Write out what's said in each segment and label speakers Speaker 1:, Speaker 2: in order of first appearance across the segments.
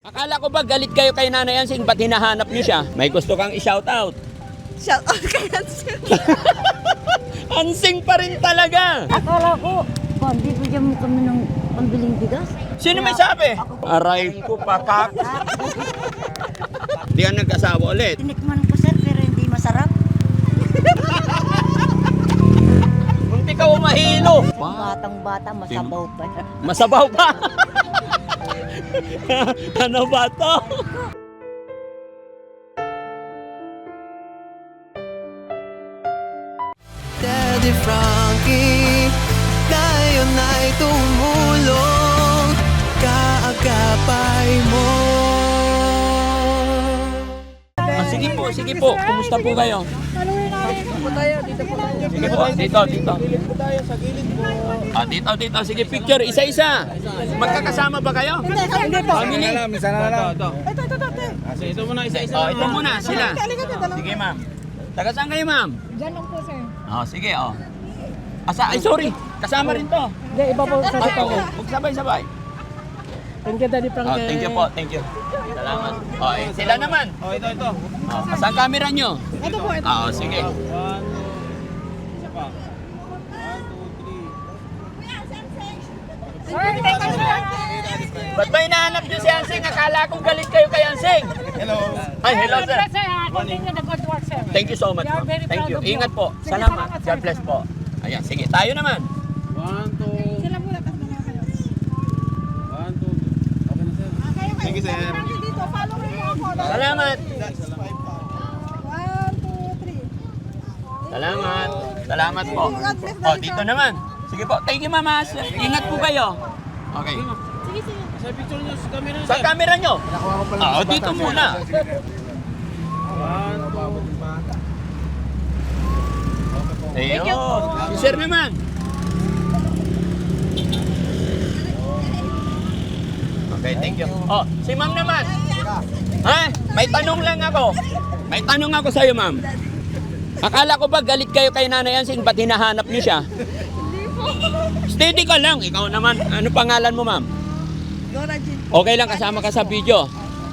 Speaker 1: Akala ko ba galit kayo kay Nanay Ansing, ba't hinahanap niyo siya? May gusto kang i-shoutout.
Speaker 2: Shoutout kay Ansing.
Speaker 1: Ansing pa rin talaga.
Speaker 3: Akala ko, hindi bigyan mo kami ng pambiling bigas.
Speaker 1: Sino may sabi? Aray ko, pakak. Di ka nag-asawa ulit.
Speaker 3: Tinikman ko sir, pero hindi masarap.
Speaker 1: Munti ka umahilo.
Speaker 3: Batang-bata, masabaw pa.
Speaker 1: Masabaw pa. Ano ba to?
Speaker 4: Daddy Frankie, ngayon ay tumulong, kaagapay mo.
Speaker 1: Sige po. Kumusta po kayo? Sige po, dito. Dito. Sige, picture, isa-isa. Magkakasama ba kayo?
Speaker 2: Hindi po.
Speaker 1: Family?
Speaker 2: Ito muna, isa-isa.
Speaker 1: Ito muna, sila. Sige, ma'am. Taga saan kayo, ma'am?
Speaker 2: Diyan lang po, sir.
Speaker 1: Sige, Ay, sorry. Kasama rin to.
Speaker 2: Hindi, iba po sa
Speaker 1: Ay, huwag sabay-sabay.
Speaker 2: Thank you, Daddy Frankie.
Speaker 1: Thank you po, thank you. Salamat. Sila naman.
Speaker 5: Ito.
Speaker 1: Saan camera nyo?
Speaker 2: Ito po, ito.
Speaker 1: Sige.
Speaker 5: Isa pa. 1, 2, 3.
Speaker 2: Sir, thank you, sir.
Speaker 1: Ba't ba hinahanap nyo si Ansing? Akala kong galit kayo kay Ansing.
Speaker 5: Hello.
Speaker 1: Ay, hello sir.
Speaker 2: Continue the good work, sir.
Speaker 1: Thank you so much.
Speaker 2: We are
Speaker 1: ma'am.
Speaker 2: very
Speaker 1: Thank
Speaker 2: proud
Speaker 1: you.
Speaker 2: of you.
Speaker 1: Ingat po.
Speaker 2: Sige,
Speaker 1: Salamat.
Speaker 2: salamat, sir.
Speaker 1: God bless po. Ayan, sige. Tayo naman.
Speaker 5: 1, 2.
Speaker 2: Sila muna, tapos na kayo.
Speaker 5: 1, 2. Okay na, sir. Thank you, sir.
Speaker 2: Dito, follow mo ako.
Speaker 1: Salamat.
Speaker 2: 1, 2, 3.
Speaker 1: Salamat po. Dito naman. Sige po. Thank you, mama. Ingat po kayo. Okay.
Speaker 5: Sa picture niyo sa camera,
Speaker 1: Sa
Speaker 5: sir.
Speaker 1: camera nyo? Dito muna.
Speaker 5: 1, 2.
Speaker 1: Ayun. Si sir naman. Okay, thank you. Si ma'am naman. May tanong lang ako. May tanong ako sa'yo, ma'am. Akala ko ba galit kayo kay Nanay Ansing, ba't hinahanap niyo siya? Steady ka lang. Ikaw naman. Ano pangalan mo, ma'am?
Speaker 2: Dora Jean.
Speaker 1: Okay lang, kasama ka sa video.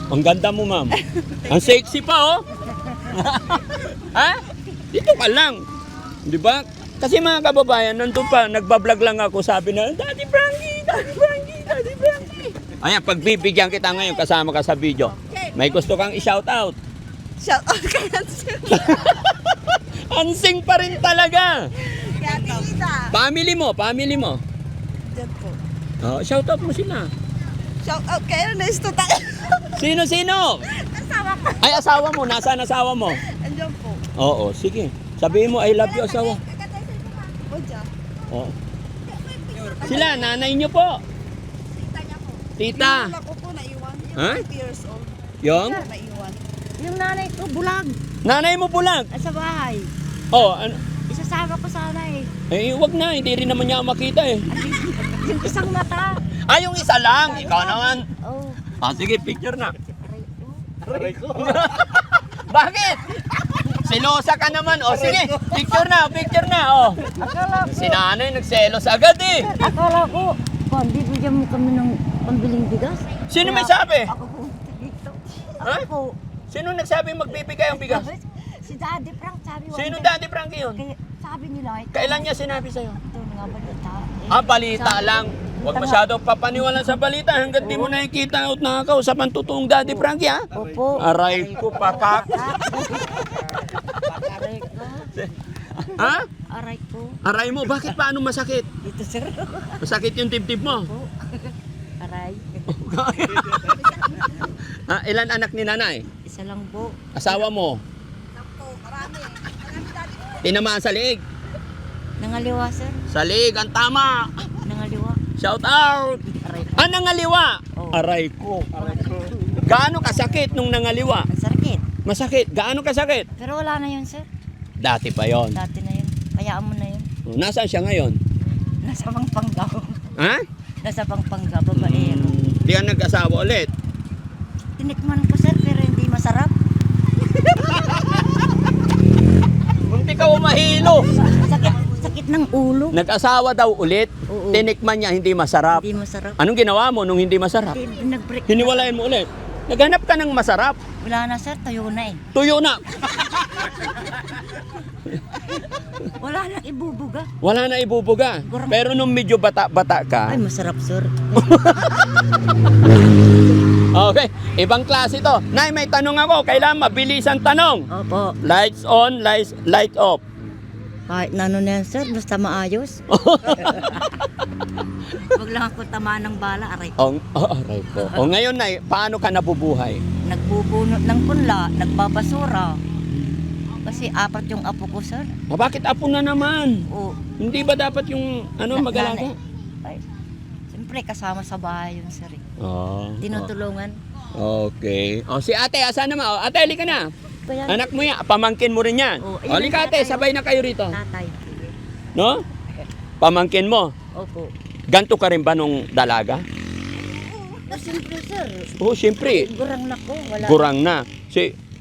Speaker 1: Ang ganda mo, ma'am. Ang sexy pa, oh. Dito ka lang. Di ba? Kasi mga kababayan, nandun pa, nagbablog lang ako, sabi na, Daddy Frankie. Ayan, pagbibigyan kita ngayon, kasama ka sa video. May gusto kang i-shoutout.
Speaker 2: Shoutout kay Ansing.
Speaker 1: Ansing pa rin talaga.
Speaker 2: Kaya Tita.
Speaker 1: Family mo.
Speaker 2: Diyan po.
Speaker 1: Shoutout mo sila.
Speaker 2: Shoutout kay Ernesto tayo.
Speaker 1: Sino?
Speaker 2: Kasama ko.
Speaker 1: Ay, asawa mo. Nasaan asawa mo?
Speaker 2: Andiyan po.
Speaker 1: Oo, sige. Sabihin mo, I love you, asawa.
Speaker 2: O, diyan.
Speaker 1: Oo. Sila, nanay niyo po.
Speaker 2: Tita niya po.
Speaker 1: Tita.
Speaker 2: Yung ko po naiwan. Yung
Speaker 1: Ha?
Speaker 2: 5 years old.
Speaker 1: Yung?
Speaker 2: Naiwan.
Speaker 3: Yung nanay ko, bulag.
Speaker 1: Nanay mo bulag.
Speaker 3: Sa bahay. Isasama ko sana eh.
Speaker 1: Wag na. Hindi rin naman niya makita eh.
Speaker 3: Yung isang mata.
Speaker 1: Yung isa lang. Ikaw naman.
Speaker 3: Oh,
Speaker 1: Sige, picture na.
Speaker 3: aray ko.
Speaker 1: Bakit? Selosa ka naman. Sige, picture na.
Speaker 3: Akala ko,
Speaker 1: Si nanay nagselos agad eh.
Speaker 3: akala ko, hindi bigyan mo kami ng pambiling bigas.
Speaker 1: Sino may sabi?
Speaker 3: Ako po, dito.
Speaker 1: Ha?
Speaker 3: Ako po.
Speaker 1: Sino nagsabi magbibigay ang bigas?
Speaker 3: Si Daddy Frank, sabi mo.
Speaker 1: Sino Daddy Frankie yun?
Speaker 3: Kaya sabi nila,
Speaker 1: Kailan niya sinabi sa'yo?
Speaker 3: ito nga balita.
Speaker 1: Balita lang. Huwag masyadong papaniwala sa balita hanggat di mo nakikita at nakakausap ang totoong Daddy Frankie, ha?
Speaker 3: Opo.
Speaker 1: Aray ko, pakak.
Speaker 3: Aray ko.
Speaker 1: Ha?
Speaker 3: Aray ko.
Speaker 1: Aray mo, bakit paano masakit?
Speaker 3: Dito sir.
Speaker 1: Masakit yung dibdib mo.
Speaker 3: Po. Aray.
Speaker 1: Ilan anak ni nanay?
Speaker 3: Isa lang po.
Speaker 1: Asawa mo?
Speaker 2: Marami.
Speaker 1: Tinamaan sa liig.
Speaker 3: Nangaliwa sir.
Speaker 1: Sa liig, ang tama.
Speaker 3: Nangaliwa.
Speaker 1: Shout out.
Speaker 3: Aray ko.
Speaker 1: Nangaliwa.
Speaker 3: Oh.
Speaker 1: Aray ko. Gaano kasakit nung nangaliwa?
Speaker 3: Ang sakit.
Speaker 1: Masakit. Gaano kasakit?
Speaker 3: Pero wala na yun sir.
Speaker 1: Dati pa yon.
Speaker 3: Dati na yun. Hayaan mo na yun.
Speaker 1: Nasaan siya ngayon?
Speaker 3: Nasa Pampanga.
Speaker 1: Ha?
Speaker 3: Nasa Pampanga, babaero.
Speaker 1: Di ka nag-asawa ulit.
Speaker 3: Tinikman ko sir, pero hindi masarap.
Speaker 1: Munti ka umahilo.
Speaker 3: Sakit sakit ng ulo.
Speaker 1: Nag-asawa daw ulit.
Speaker 3: Oo.
Speaker 1: Tinikman niya, hindi masarap.
Speaker 3: Hindi masarap.
Speaker 1: Anong ginawa mo nung hindi masarap?
Speaker 3: Nag-break.
Speaker 1: Hiniwalayan mo ulit. Naghanap ka ng masarap.
Speaker 3: Wala na sir, tayo na eh.
Speaker 1: Tuyo na.
Speaker 3: Wala nang ibubuga.
Speaker 1: Wala na ibubuga. Pero nung medyo bata-bata ka,
Speaker 3: Ay, masarap sir.
Speaker 1: okay, ibang klase to. Nay, may tanong ako. Kailangan mabilisan tanong.
Speaker 3: Opo.
Speaker 1: Lights on, light off.
Speaker 3: Kahit na ano na yan sir, basta maayos. Huwag lang ako tamaan ng bala, aray.
Speaker 1: Aray ko. O ngayon, Nay, paano ka nabubuhay?
Speaker 3: Nagbubunot ng punla, nagbabasura. Kasi 4 yung apo ko sir.
Speaker 1: Bakit apo na naman?
Speaker 3: O,
Speaker 1: Hindi ba dapat yung mag-alaga?
Speaker 3: Ay, siyempre kasama sa bahay yun sir.
Speaker 1: Oh,
Speaker 3: Tinutulungan.
Speaker 1: okay. O si ate, asan naman? O, ate, halika na.
Speaker 3: Kaya,
Speaker 1: Anak mo yan, pamangkin mo rin yan.
Speaker 3: Oh,
Speaker 1: O, halika ate,
Speaker 3: tatay.
Speaker 1: sabay na kayo rito.
Speaker 3: tatay.
Speaker 1: No? Pamangkin mo.
Speaker 3: Opo.
Speaker 1: Ganto ka rin ba nung dalaga?
Speaker 3: O, siyempre sir.
Speaker 1: Oo, siyempre.
Speaker 3: Gurang na ko. Wala.
Speaker 1: Gurang na.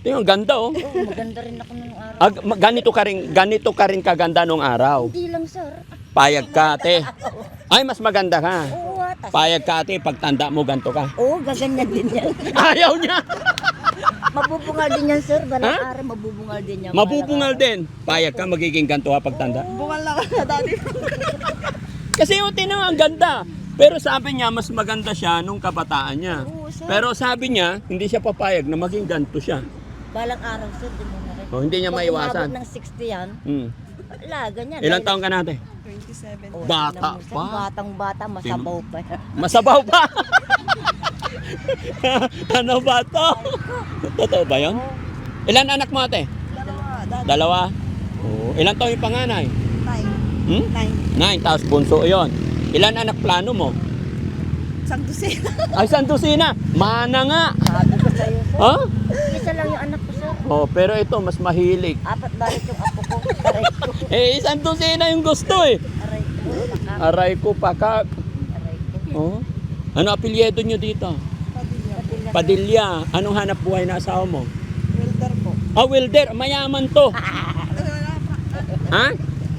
Speaker 1: Tingnan, ganda oh.
Speaker 3: Oo, maganda rin ako nung araw.
Speaker 1: Ganito ka rin kaganda nung araw.
Speaker 3: Hindi lang sir.
Speaker 1: Payag ka, ate. Ay, mas maganda ka.
Speaker 3: Oo, atas.
Speaker 1: Payag ka, ate, pagtanda mo, ganto ka.
Speaker 3: Oo, gaganyan din yan.
Speaker 1: Ayaw niya.
Speaker 3: Mabubungal din yan sir. Balang
Speaker 1: Ha?
Speaker 3: araw mabubungal din yan.
Speaker 1: Mabubungal din. Payag ka, magiging ganto ka pagtanda.
Speaker 2: Bungal lang na dati.
Speaker 1: Kasi yung tinang ang ganda. Pero sabi niya, mas maganda siya nung kabataan niya.
Speaker 3: Oo, sir.
Speaker 1: Pero sabi niya, hindi siya papayag na maging ganto siya.
Speaker 3: Balang araw sir, din mo na rin.
Speaker 1: O, hindi niya
Speaker 3: Pag
Speaker 1: maiwasan.
Speaker 3: umabot ng 60 yan,
Speaker 1: Hmm.
Speaker 3: wala, ganyan.
Speaker 1: Ilang taong ka natin?
Speaker 2: 27.
Speaker 3: Oo,
Speaker 1: Bata
Speaker 3: tingnan mo, sir,
Speaker 1: pa.
Speaker 3: Batang-bata, masabaw pa.
Speaker 1: Masabaw pa. Ano ba to? Totoo ba yun? Ilan anak mo ate? Dalawa. Oo. Ilan taon yung panganay?
Speaker 2: 9.
Speaker 1: Hmm? 9, tapos bunso yon. Ilan anak plano mo?
Speaker 2: Santusin.
Speaker 1: Ay, Santusina. Mana nga.
Speaker 3: Sabi ko sa'yo sir,
Speaker 1: Ha?
Speaker 3: isa lang yung anak ko sir.
Speaker 1: Oh, pero ito mas mahilig.
Speaker 3: 4 balik yung apo ko. Aray ko.
Speaker 1: Eh, Santusina yung gusto eh.
Speaker 3: Aray ko. Baka.
Speaker 1: Aray ko, pakak.
Speaker 3: Aray ko.
Speaker 1: Oh. Ano apelyido nyo dito?
Speaker 3: Padilla.
Speaker 1: Padilla. Anong hanap buhay na asawa mo?
Speaker 2: Welder po.
Speaker 1: Ah, welder. Mayaman to. Ha?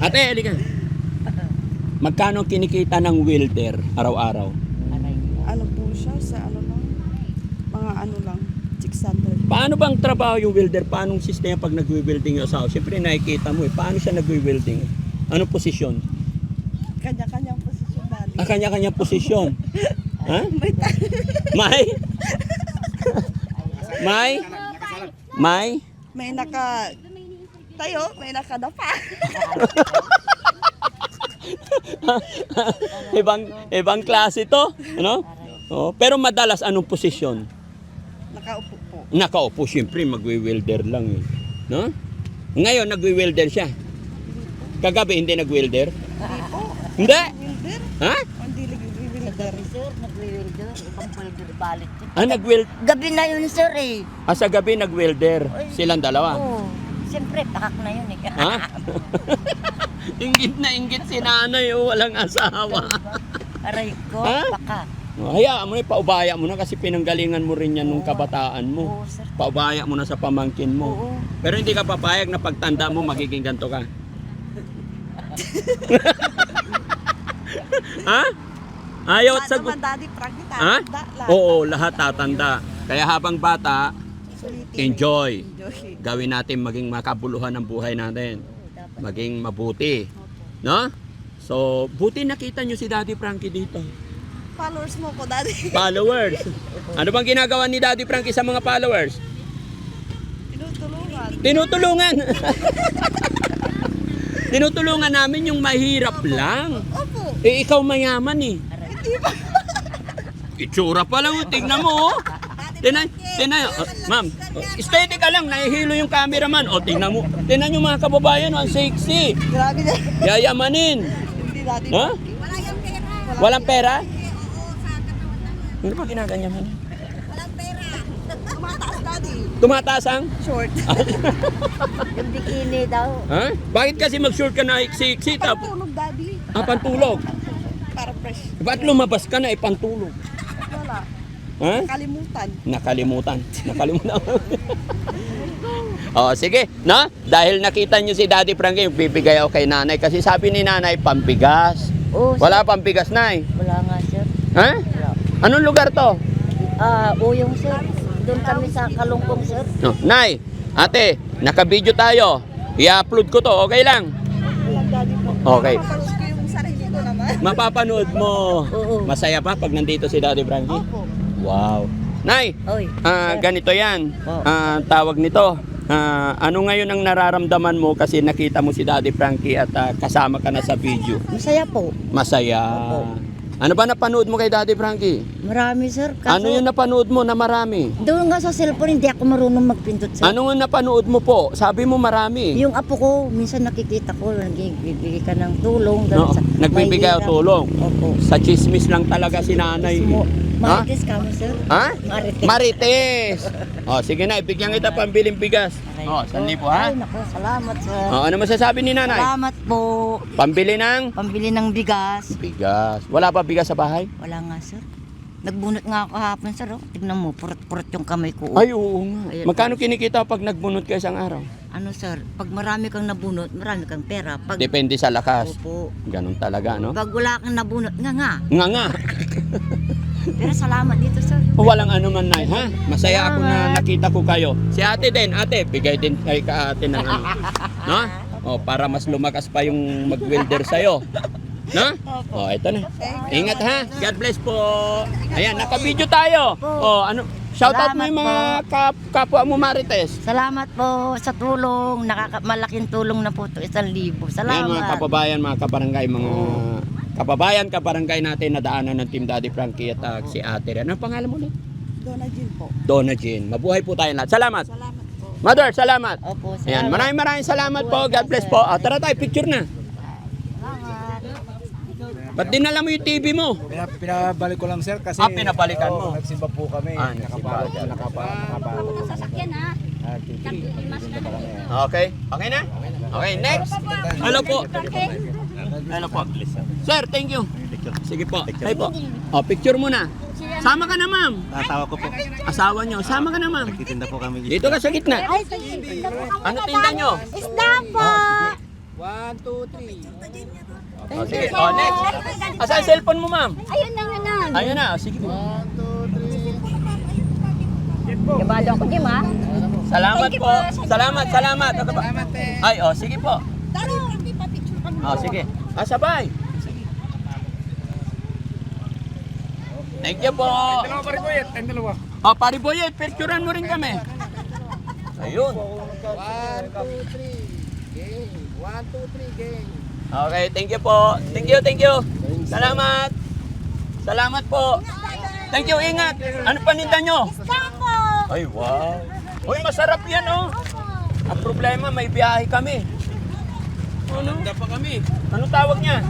Speaker 1: Ate, halika. Magkano kinikita ng welder araw-araw?
Speaker 3: Aray ko.
Speaker 2: Ano po siya sa ano lang? Mga ano lang. 600.
Speaker 1: Paano bang trabaho yung welder? Paano ang sistema pag nagwi-welding yung asawa? Siyempre nakikita mo eh. Paano siya nagwi-welding? Anong posisyon?
Speaker 2: Kanya-kanyang posisyon dali.
Speaker 1: Ah, kanya-kanya posisyon. Ha?
Speaker 2: May
Speaker 1: May? May? May?
Speaker 2: may naka tayo, may nakadapa.
Speaker 1: ibang klase to, ano? Oh, pero madalas anong posisyon?
Speaker 2: Nakaupo po.
Speaker 1: Nakaupo, siyempre magwi-welder lang eh. No? Ngayon nagwi-welder siya. Kagabi hindi nag-welder?
Speaker 2: Hindi po.
Speaker 1: Hindi.
Speaker 2: Welder?
Speaker 1: Ha?
Speaker 2: Hindi
Speaker 3: Sa
Speaker 2: welder.
Speaker 3: gabi sir, nagwi-welder. Ibang welder balik.
Speaker 1: Ah,
Speaker 3: Gabi na yun sir eh.
Speaker 1: sa gabi nag-welder. Silang dalawa.
Speaker 3: Oo. Siyempre, pakak na yun eh.
Speaker 1: Ha? Inggit na inggit si nanay, oh, walang asawa.
Speaker 3: Aray ko,
Speaker 1: Ha?
Speaker 3: pakak.
Speaker 1: Oh, hayaan mo na, paubaya mo na kasi pinanggalingan mo rin yan nung kabataan mo.
Speaker 3: Oo sir.
Speaker 1: Paubaya mo na sa pamangkin mo.
Speaker 3: Oo.
Speaker 1: Pero hindi ka papayag na pagtanda mo magiging ganito ka. Ha? Ayaw at
Speaker 2: Sa
Speaker 1: sagot.
Speaker 2: naman daddy, practice.
Speaker 1: Ha? Oo, lahat tatanda. Kaya habang bata, enjoy. Gawin natin maging makabuluhan ng buhay natin. Maging mabuti. No? So, buti nakita nyo si Daddy Frankie dito.
Speaker 2: Followers mo ko daddy.
Speaker 1: Followers. Ano bang ginagawa ni Daddy Frankie sa mga followers?
Speaker 2: Tinutulungan.
Speaker 1: Tinutulungan. Tinutulungan namin yung mahirap lang.
Speaker 2: Opo.
Speaker 1: Eh, ikaw mayaman eh. Itsura pa lang, tignan mo oh. Tingnan, ma'am, steady ka lang, nahihilo yung cameraman. O, tingnan mo. Tingnan yung mga kababayan, ang sexy.
Speaker 2: Grabe na.
Speaker 1: Yayamanin.
Speaker 2: Hindi daddy.
Speaker 1: Ha?
Speaker 2: Wala yung pera.
Speaker 1: Walang pera?
Speaker 2: Oo, sa katawan naman.
Speaker 1: Ano ba ginaganyan mo?
Speaker 2: Walang pera. Tumataas daddy.
Speaker 1: Tumataas ang?
Speaker 2: Short.
Speaker 3: Yung bikini daw.
Speaker 1: Ha? Bakit kasi mag-short ka na sexy?
Speaker 2: Pantulog daddy.
Speaker 1: Pantulog.
Speaker 2: Para fresh.
Speaker 1: Ba't lumabas ka na pantulog?
Speaker 2: Wala.
Speaker 1: Ha?
Speaker 2: Kalimutan.
Speaker 1: Nakalimutan. Oh, sige, no? Dahil nakita niyo si Daddy Frankie, bibigay ako kay nanay. Kasi sabi ni nanay, pambigas.
Speaker 3: Oo, sir.
Speaker 1: Wala pambigas, nay.
Speaker 3: Wala nga, sir.
Speaker 1: Ha?
Speaker 3: Wala.
Speaker 1: Anong lugar to?
Speaker 3: Uyong, sir. Doon kami sa Kalungkong, sir.
Speaker 1: No. Nay, ate, naka-video tayo. I-upload ko to, okay lang? Okay.
Speaker 2: Mapapanood ko yung sarili ko naman.
Speaker 1: Mapapanood mo.
Speaker 3: Oo.
Speaker 1: Masaya pa pag nandito si Daddy Frankie?
Speaker 2: Opo.
Speaker 1: Wow. Nay,
Speaker 3: Oy. sir.
Speaker 1: ganito yan.
Speaker 3: Oo.
Speaker 1: Tawag nito. Ano ngayon ang nararamdaman mo kasi nakita mo si Daddy Frankie at kasama ka na sa video?
Speaker 3: Masaya po.
Speaker 1: Masaya.
Speaker 3: Opo.
Speaker 1: Ano ba napanood mo kay Daddy Frankie?
Speaker 3: Marami, sir. Kaso,
Speaker 1: Ano yung napanood mo na marami?
Speaker 3: doon nga sa cellphone, hindi ako marunong magpindot, sir.
Speaker 1: Ano yung napanood mo po? Sabi mo marami.
Speaker 3: Yung apo ko, minsan nakikita ko, nagbibigay ka ng tulong.
Speaker 1: No,
Speaker 3: ganun sa-
Speaker 1: nagbibigay
Speaker 3: mahirap.
Speaker 1: ako tulong.
Speaker 3: Opo.
Speaker 1: Sa chismis lang talaga si nanay. Ha?
Speaker 3: Marites ka mo, sir.
Speaker 1: Ha?
Speaker 3: Marites.
Speaker 1: Marites. Oh, sige na, ibigyan kita pambiling bigas. Oh, 1,000 ha?
Speaker 3: Ay, naku, salamat, sir.
Speaker 1: Oh, ano masasabi ni nanay?
Speaker 3: Salamat po.
Speaker 1: Pambili ng
Speaker 3: Pambili ng bigas.
Speaker 1: bigas. Wala pa bigas sa bahay?
Speaker 3: Wala nga, sir. Nagbunot nga ako kahapon, sir. Oh. Tignan mo, purot-purot yung kamay ko. Oh.
Speaker 1: Ay, oo nga.
Speaker 3: Ayan.
Speaker 1: Magkano kinikita pag nagbunot ka isang araw?
Speaker 3: Ano, sir? Pag marami kang nabunot, marami kang pera. Pag,
Speaker 1: Depende sa lakas.
Speaker 3: Opo.
Speaker 1: Ganun talaga, no?
Speaker 3: Pag wala kang nabunot, nga.
Speaker 1: Nga.
Speaker 3: Pero salamat dito, sir.
Speaker 1: Walang ano man, Nay, ha? Masaya ako na nakita ko kayo. Si ate din, ate, bigay din kay ka ate ng ano. No? Oh, para mas lumakas pa yung mag-welder sa'yo. No? Oh, ito na. Ingat ha. God bless po. Ayan, naka-video tayo. Oh, ano? Shoutout mo yung mga kapwa mo Marites.
Speaker 3: Salamat po sa tulong. Malaking tulong na po ito. 1,000.
Speaker 1: Ayan, mga
Speaker 3: Salamat.
Speaker 1: kababayan, mga kabarangay, mga kababayan, kabarangay natin na daanan ng Team Daddy Frankie at si ate. Ano ang pangalan mo ulit?
Speaker 2: Donna Jill po.
Speaker 1: Donna Jean. Mabuhay po tayo lahat. Salamat.
Speaker 2: Salamat po.
Speaker 1: Mother, salamat.
Speaker 3: Opo, salamat.
Speaker 1: Ayan, maraming salamat po. God bless po. Tara tayo, picture na. Ba't dinala mo yung TV mo?
Speaker 5: Pinabalik ko lang sir kasi
Speaker 1: Pinabalikan mo.
Speaker 5: nagsimba po kami.
Speaker 1: Nagsimba.
Speaker 5: Nakapalo.
Speaker 6: Sasakyan ha.
Speaker 1: Okay. Okay na? Okay, next. Hello po. Hello po. Sir, thank you. Sige po. Hi po. Oh, picture muna. Sama ka na, ma'am.
Speaker 5: Asawa ko po.
Speaker 1: Asawa nyo. Sama ka na, ma'am.
Speaker 5: Titinda po kami.
Speaker 1: Dito ka sa gitna.
Speaker 6: Ay, sige.
Speaker 1: Ano tinda nyo?
Speaker 6: Isda po.
Speaker 5: 1, 2, 3.
Speaker 1: Oh, sige. Oh, next. Asa ang cellphone mo, ma'am?
Speaker 6: Ayun na, yun na.
Speaker 1: Ayun na. Sige po.
Speaker 3: Ibado ako, Jim, ha?
Speaker 1: Salamat po. Salamat. Ano ba? Ay, oh, sige po. Oh, sige. Sabay. Thank you po.
Speaker 5: Dalawa pa rin po yan. Dalawa.
Speaker 1: Oh, pari Boyet, picturean mo rin kami. Ayun.
Speaker 5: 1, 2, 3. Game. 1, 2, 3. Game.
Speaker 1: Okay, thank you po. Thank you. Salamat. Salamat po. Thank you, ingat. Ano paninda nyo?
Speaker 6: Isda po.
Speaker 1: Ay, wow. Uy, masarap yan, oh. Ang problema, may biyahe kami. Ano? Hindi pa kami. Ano tawag niya?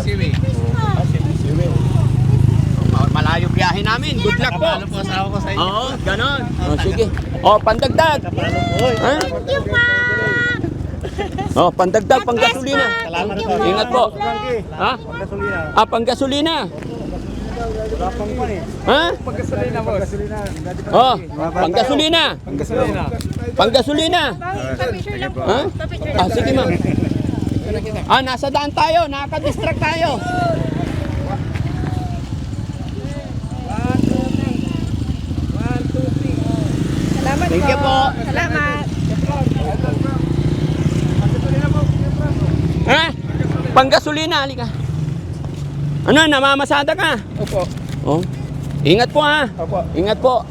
Speaker 5: Siwi.
Speaker 1: Malayo biyahe namin. Good luck po.
Speaker 5: Ano po asawa ko sa inyo?
Speaker 1: Oo, ganon. Oh, sige. Oh, pandagdag. Ha?
Speaker 6: Thank you po.
Speaker 1: Oh, pandagdag, panggasolina.
Speaker 5: Salamat po.
Speaker 1: Ingat po. Ha?
Speaker 5: Gasolina.
Speaker 1: Panggasolina.
Speaker 5: Wala pang pan eh.
Speaker 1: Ha?
Speaker 5: Paggasolina boss. Gasolina.
Speaker 1: Oh, panggasolina.
Speaker 5: Paggasolina.
Speaker 1: Panggasolina. Ha? Sige ma'am. Nasa daan tayo. Nakaka-distract tayo.
Speaker 2: Salamat
Speaker 1: Thank you po.
Speaker 2: Salamat.
Speaker 1: Ha? Panggasolina, halika. Ano, namamasada ka?
Speaker 5: Opo.
Speaker 1: Oh. Ingat po ha.
Speaker 5: Opo.
Speaker 1: Ingat po.